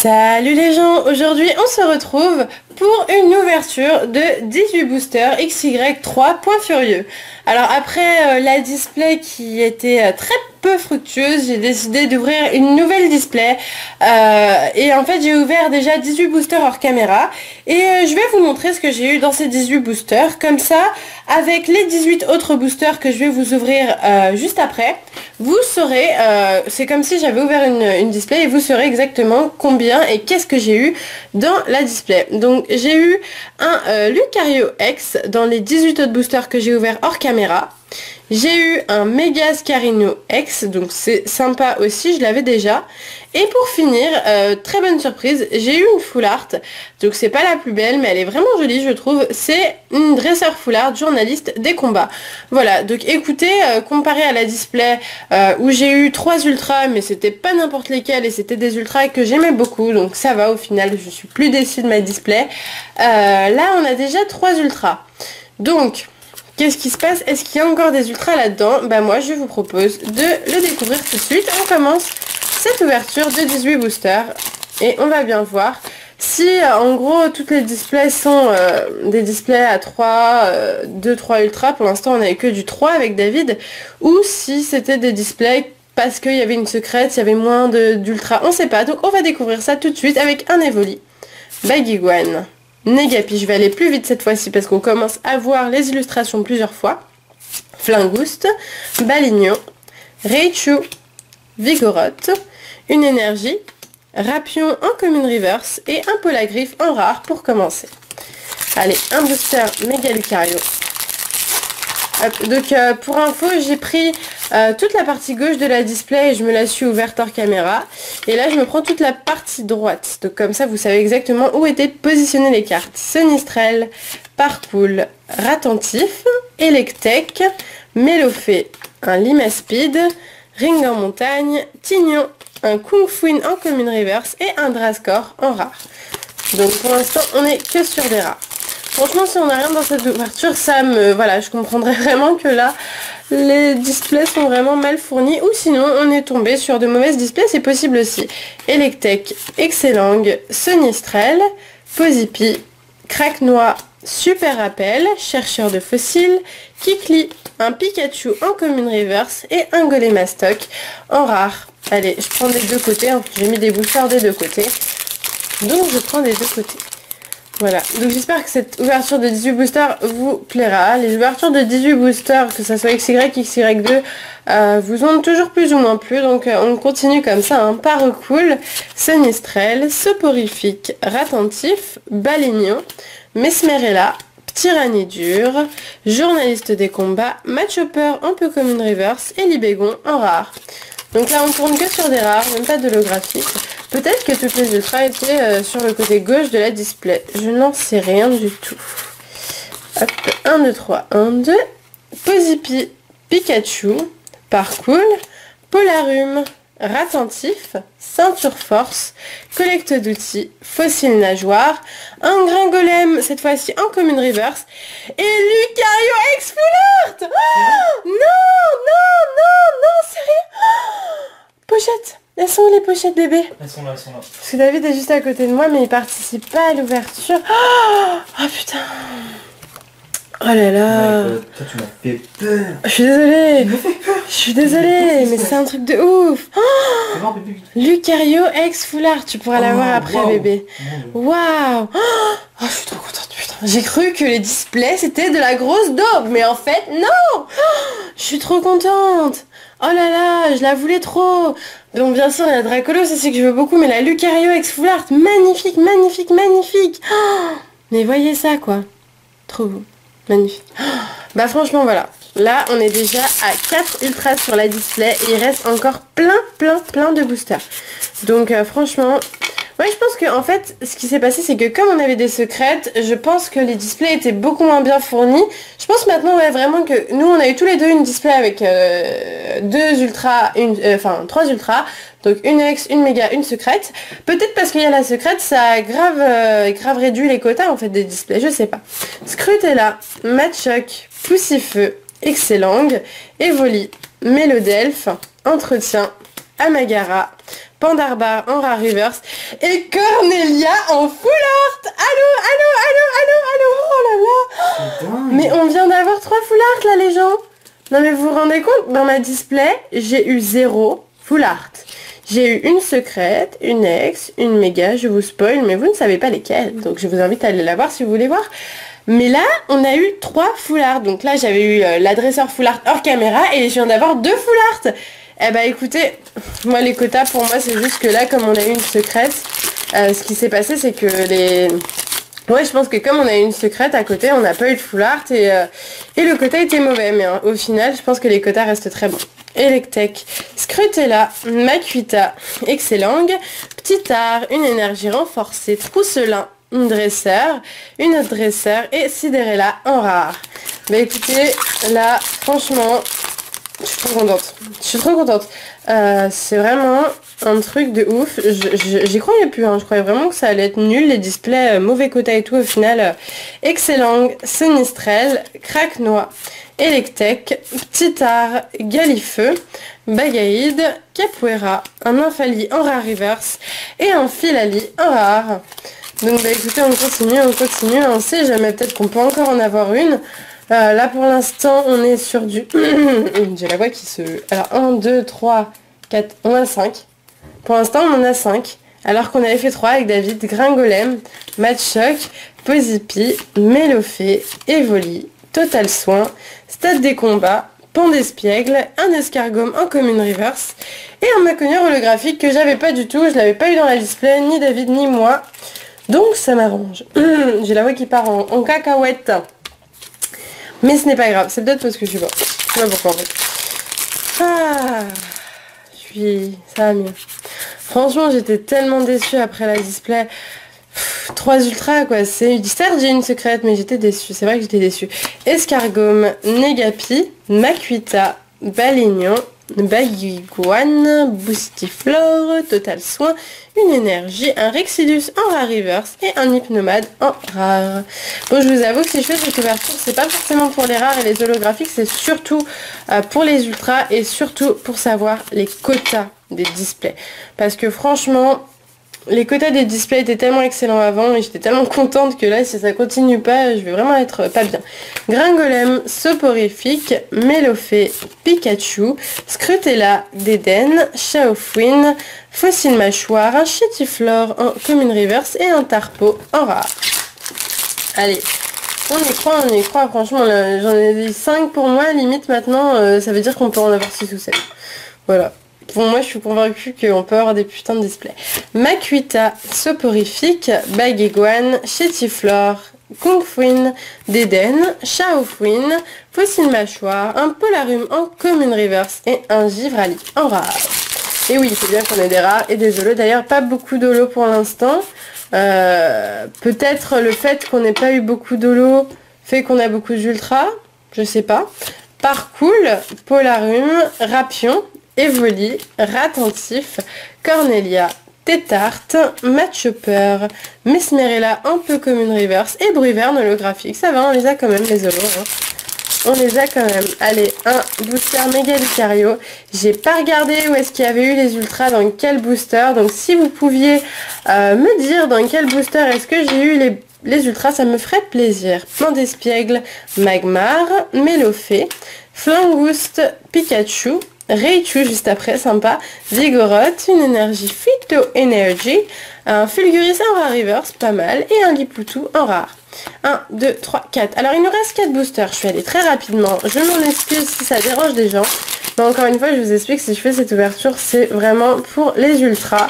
Salut les gens, aujourd'hui on se retrouve pour une ouverture de 18 boosters XY3 Point Furieux. Alors après la display qui était très peu fructueuse, j'ai décidé d'ouvrir une nouvelle display et en fait j'ai ouvert déjà 18 boosters hors caméra et je vais vous montrer ce que j'ai eu dans ces 18 boosters. Comme ça, avec les 18 autres boosters que je vais vous ouvrir juste après, vous saurez, c'est comme si j'avais ouvert une display et vous saurez exactement combien et qu'est-ce que j'ai eu dans la display. Donc j'ai eu un Lucario X dans les 18 autres boosters que j'ai ouverts hors caméra. J'ai eu un Mega Scarino X, donc c'est sympa aussi, je l'avais déjà. Et pour finir, très bonne surprise, j'ai eu une Full Art, donc c'est pas la plus belle, mais elle est vraiment jolie je trouve. C'est une dresseur Full Art, journaliste des combats. Voilà, donc écoutez, comparé à la display où j'ai eu 3 ultras, mais c'était pas n'importe lesquels et c'était des ultras que j'aimais beaucoup, donc ça va au final, je suis plus déçue de ma display. Là on a déjà 3 ultras. Donc... qu'est-ce qui se passe? Est-ce qu'il y a encore des ultras là-dedans? Bah moi je vous propose de le découvrir tout de suite. On commence cette ouverture de 18 boosters et on va bien voir si en gros toutes les displays sont des displays à 3, 2, 3 ultras. Pour l'instant on n'avait que du 3 avec David, ou si c'était des displays parce qu'il y avait une secrète, il y avait moins d'ultras, on sait pas. Donc on va découvrir ça tout de suite avec un Evoli, Baguiguane, Negapi, je vais aller plus vite cette fois-ci parce qu'on commence à voir les illustrations plusieurs fois. Flingouste, Balignon, Raichu, Vigoroth, une énergie, Rapion en commune reverse et un Polagriffe en rare pour commencer. Allez, un booster Méga Lucario. Hop, donc pour info, j'ai pris toute la partie gauche de la display et je me la suis ouverte hors caméra. Et là, je me prends toute la partie droite. Donc comme ça, vous savez exactement où étaient positionnées les cartes. Sonistrel, Parcool, Ratentif, Electek, Mélofée, un Limaspide, Ring en montagne, Tignon, un Kung Fuin en commune reverse et un Drascore en rare. Donc pour l'instant, on est que sur des rares. Franchement, si on n'a rien dans cette ouverture, ça me... voilà, je comprendrais vraiment que là, les displays sont vraiment mal fournis. Ou sinon, on est tombé sur de mauvaises displays, c'est possible aussi. Electek, Excellang, Sonistrel, Posipi, Craquenois, Super Rappel, Chercheur de fossiles, Kikli, un Pikachu en commune reverse et un Golémastoc en rare. Allez, je prends des deux côtés, hein. J'ai mis des boosters des deux côtés. Donc je prends des deux côtés. Voilà, donc j'espère que cette ouverture de 18 boosters vous plaira. Les ouvertures de 18 boosters, que ce soit XY, XY2, vous ont toujours plus ou moins plu. Donc on continue comme ça, hein. Parocool, Sonistrel, Soporifique, Ratentif, Balignon, Mesmerella, Tyrannidur, Journaliste des combats, Machopper en peu commune reverse et Libégon en rare. Donc là on tourne que sur des rares, même pas d'holographique. Peut-être que toutes les ultras étaient sur le côté gauche de la display. Je n'en sais rien du tout. Hop, 1, 2, 3, 1, 2. Posipi, Pikachu, Parcool, Polarum, Ratentif, Ceinture Force, Collecte d'outils, Fossile Nageoire, un Gringolem, cette fois-ci en commune reverse, et Lucario X Full Art. Oh non, non, non, non, sérieux. Oh, pochette. Elles sont où les pochettes bébé? Elles sont là, elles sont là. Parce que David est juste à côté de moi mais il participe pas à l'ouverture. Oh, oh putain. Oh là là. Toi tu m'as fait peur. Je suis désolée. Je suis désolée, mais c'est un truc de ouf. Oh, Lucario X Full Art, tu pourras l'avoir après bébé. Waouh. Oh, je suis trop contente, putain. J'ai cru que les displays c'était de la grosse daube, mais en fait non. Je suis trop contente. Oh là là, je la voulais trop. Donc bien sûr, la Dracolo, c'est ce que je veux beaucoup, mais la Lucario X Full Art, magnifique, magnifique, magnifique. Oh, mais voyez ça, quoi. Trop beau. Magnifique. Oh, bah franchement, voilà. Là, on est déjà à 4 ultras sur la display et il reste encore plein de boosters. Donc franchement... ouais, je pense que en fait, ce qui s'est passé, c'est que comme on avait des secrètes, je pense que les displays étaient beaucoup moins bien fournis. Je pense maintenant, ouais, vraiment que nous, on a eu tous les deux une display avec 2 ultras, trois ultras, donc une X, une méga, une secrète. Peut-être parce qu'il y a la secrète, ça a grave réduit les quotas en fait des displays, je sais pas. Scrutella, Machoc, Poussifeu, Excellang, Evoli, Mélodelphe, Entretien, Amagara, Pandarbar en rare reverse et Cornelia en full art. Allô, allô, allô, allô, allô, oh là là. Mais on vient d'avoir 3 full art là les gens. Non mais vous vous rendez compte, dans ma display, j'ai eu 0 full art. J'ai eu une secrète, une ex, une méga, je vous spoil, mais vous ne savez pas lesquelles. Donc je vous invite à aller la voir si vous voulez voir. Mais là, on a eu 3 full art. Donc là, j'avais eu l'adresseur full art hors caméra et je viens d'avoir 2 full art. Eh bah écoutez, moi les quotas pour moi c'est juste que là, comme on a eu une secrète, ce qui s'est passé c'est que les... Ouais, je pense que comme on a eu une secrète à côté, on n'a pas eu de full art et le quota était mauvais. Mais au final, je pense que les quotas restent très bons. Electek, Scrutella, Makuita, Excellang, Petit Art, une énergie renforcée, Trousselin, une dresseur, une autre dresseur et Cinderella en rare. Bah écoutez, là, franchement, je suis trop contente. Je suis trop contente. C'est vraiment un truc de ouf. J'y croyais plus, hein. Je croyais vraiment que ça allait être nul, les displays, mauvais quota et tout. Au final, Excellang, Sonistrel, Craquenois, Electek, Petit Art, Galifeu, Bagaïd, Capoeira, un Infali en rare reverse et un Filali en rare. Donc bah écoutez, on continue, on sait jamais, peut-être qu'on peut encore en avoir une. Là pour l'instant on est sur du... J'ai la voix qui se... Alors 1, 2, 3, 4, on a 5. Pour l'instant on en a 5. Alors qu'on avait fait 3 avec David, Gringolem, Matchoc, Posipi, Mélofée, Evoli, Total Soin, Stade des Combats, Pan d'Espiègle, un Escargome en commune reverse et un Maconier holographique que j'avais pas du tout, je l'avais pas eu dans la display, ni David ni moi. Donc ça m'arrange. J'ai la voix qui part en cacahuète. Mais ce n'est pas grave, c'est peut-être parce que je suis pas. Je sais pas pourquoi en fait. Ah, ça va mieux. Franchement, j'étais tellement déçue après la display. 3 ultras quoi, certes j'ai une secrète mais j'étais déçue, c'est vrai que j'étais déçue. Escargome, Negapi, Makuita, Balignon, Baguiguane, Boostiflore, Total Soin, une énergie, un Rexidus en rare reverse et un Hypnomade en rare. Bon, je vous avoue que si je fais cette ouverture, c'est pas forcément pour les rares et les holographiques, c'est surtout pour les ultras et surtout pour savoir les quotas des displays. Parce que franchement, les quotas des displays étaient tellement excellents avant et j'étais tellement contente que là, si ça continue pas, je vais vraiment être pas bien. Gringolem, Soporifique, Mélofée, Pikachu, Scrutella, Dédenne, Chaofouine, Fossile Mâchoire, un Chétiflore en commune reverse et un Tarpo en rare. Allez, on y croit, franchement, j'en ai dit 5 pour moi, limite maintenant, ça veut dire qu'on peut en avoir 6 ou 7. Voilà. Pour moi, je suis convaincue qu'on peut avoir des putains de displays. Makuita, Soporifique, Baguiguane, Chétiflore, Kungfuin, Dédenne, Chaofouine, Fossile Mâchoire, un Polarum en commune reverse et un Givrali en rare. Et oui, c'est bien qu'on ait des rares et des holos. D'ailleurs, pas beaucoup d'holos pour l'instant. Peut-être le fait qu'on n'ait pas eu beaucoup d'holos fait qu'on a beaucoup d'ultras. Je sais pas. Parcool, Polarum, Rapion, Evoli, Ratentif, Cornelia, Tétarte, Matchopper, Mesmerella un peu commune reverse et Bruverne holographique. Ça va, on les a quand même les holos. Hein. On les a quand même. Allez, un booster méga Lucario. J'ai pas regardé où est-ce qu'il y avait eu les ultras, dans quel booster. Donc si vous pouviez me dire dans quel booster est-ce que j'ai eu les ultras, ça me ferait plaisir. Plan d'Espiègle, Magmar, Mélofée, Flangouste, Pikachu, Raichu juste après, sympa, Vigoroth, une énergie Phyto Energy, un Fulguris en rare reverse, pas mal, et un Lipoutou en rare. 1, 2, 3, 4. Alors il nous reste 4 boosters, je suis allée très rapidement, je m'en excuse si ça dérange des gens, mais encore une fois je vous explique, si je fais cette ouverture, c'est vraiment pour les ultras,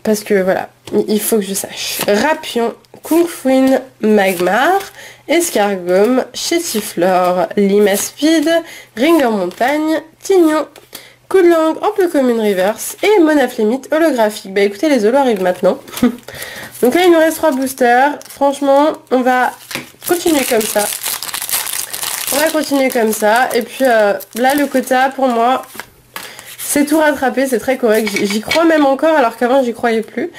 parce que voilà, il faut que je sache. Rapion, Kungfuin, Magmar, Escargome, Chétiflore, Limaspide, Ringer Montagne, Tignon, Coup de langue en peu commune reverse et Monaflémite holographique. Bah écoutez, les holos arrivent maintenant. Donc là il nous reste 3 boosters. Franchement, on va continuer comme ça. On va continuer comme ça. Et puis là le quota pour moi, c'est tout rattrapé, c'est très correct. J'y crois même encore alors qu'avant j'y croyais plus.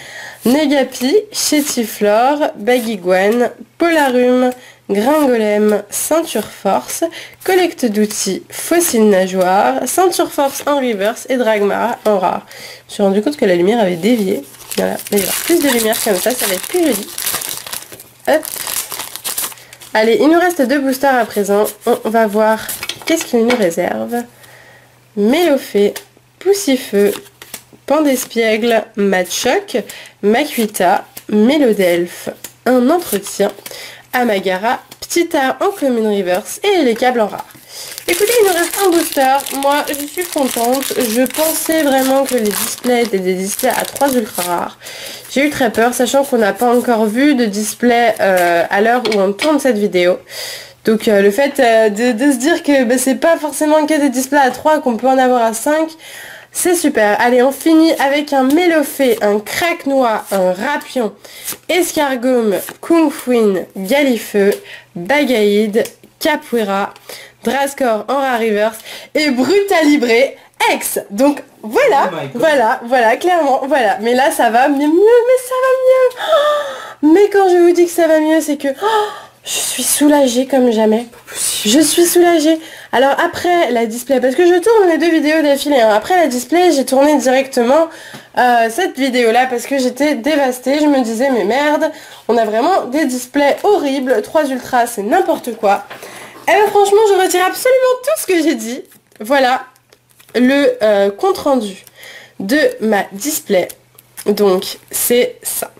Negapi, Chétiflore, Baguiguane, Polarum, Gringolem, ceinture force, collecte d'outils, fossile nageoire, ceinture force en reverse et Dragmara en rare. Je me suis rendu compte que la lumière avait dévié. Voilà, là il y aura plus de lumière comme ça va être plus joli. Hop. Allez, il nous reste 2 boosters à présent. On va voir qu'est-ce qu'il nous réserve. Mélofée, Poussifeu, Pandespiègle, Matchoc, Makuita, Mélodelphe, un entretien, Amagara, Petit art en commune reverse et les câbles en rare. Écoutez, il nous reste un booster. Moi, je suis contente. Je pensais vraiment que les displays étaient des displays à 3 ultra rares. J'ai eu très peur, sachant qu'on n'a pas encore vu de display à l'heure où on tourne cette vidéo. Donc le fait de se dire que c'est pas forcément que des displays à 3, qu'on peut en avoir à 5, c'est super. Allez, on finit avec un Mélofée, un Craquenois, un Rapion, Escargome, Kungfuin, Galifeu, Bagaïde, Capoeira, Drascore en rare reverse et Brutalibré X. Donc voilà, voilà, clairement, voilà. Mais là ça va mieux, mais ça va mieux. Oh, mais quand je vous dis que ça va mieux, c'est que je suis soulagée comme jamais. Je suis soulagée. Alors après la display, parce que je tourne les 2 vidéos d'affilée, hein. Après la display, j'ai tourné directement cette vidéo là parce que j'étais dévastée. Je me disais mais merde, on a vraiment des displays horribles. 3 ultras, c'est n'importe quoi. Et bien franchement, je retire absolument tout ce que j'ai dit. Voilà le compte rendu de ma display. Donc c'est ça.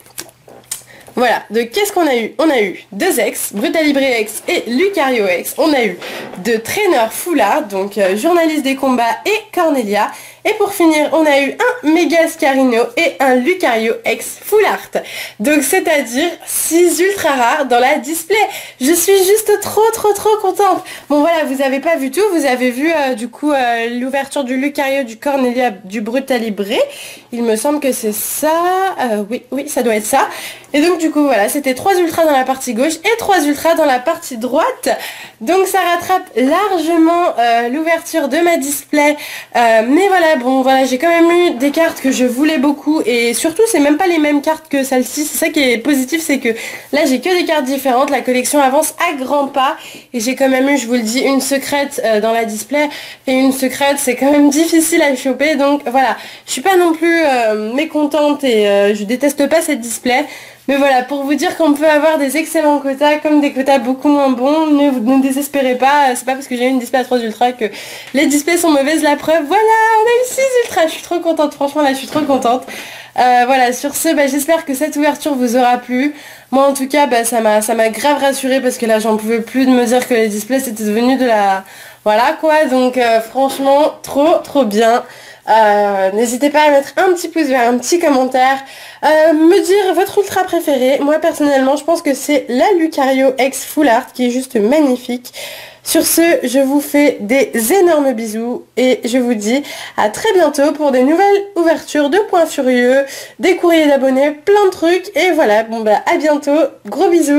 Voilà, donc qu'est-ce qu'on a eu? On a eu 2 X, Brutalibré X et Lucario X. On a eu 2 traîneurs Foulard, donc journaliste des combats et Cornelia. Et pour finir, on a eu un Mégascarino et un Lucario X Full Art. Donc c'est-à-dire 6 ultra rares dans la display. Je suis juste trop contente. Bon voilà, vous avez pas vu tout, vous avez vu du coup l'ouverture du Lucario, du Cornelia, du Brutalibré. Il me semble que c'est ça. Oui, ça doit être ça. Et donc du coup voilà, c'était 3 ultras dans la partie gauche et 3 ultras dans la partie droite. Donc ça rattrape largement l'ouverture de ma display. Mais voilà, bon voilà, j'ai quand même eu des cartes que je voulais beaucoup. Et surtout c'est même pas les mêmes cartes que celle-ci. C'est ça qui est positif, c'est que là j'ai que des cartes différentes. La collection avance à grands pas. Et j'ai quand même eu, je vous le dis, une secrète dans la display. Et une secrète c'est quand même difficile à choper. Donc voilà, je suis pas non plus mécontente et je déteste pas cette display. Mais voilà, pour vous dire qu'on peut avoir des excellents quotas comme des quotas beaucoup moins bons, ne désespérez pas, c'est pas parce que j'ai eu une display à 3 ultras que les displays sont mauvaises, la preuve, voilà, on a eu 6 ultras, je suis trop contente, franchement là je suis trop contente. Voilà, sur ce, j'espère que cette ouverture vous aura plu. Moi en tout cas, ça m'a grave rassurée parce que là j'en pouvais plus de me dire que les displays c'était devenu de la... Voilà quoi, donc franchement, trop bien. N'hésitez pas à mettre un petit pouce vert, un petit commentaire, me dire votre ultra préféré. Moi personnellement je pense que c'est la Lucario X Full Art qui est juste magnifique. Sur ce, je vous fais des énormes bisous et je vous dis à très bientôt pour des nouvelles ouvertures de Points Furieux, des courriers d'abonnés, plein de trucs et voilà, à bientôt, gros bisous.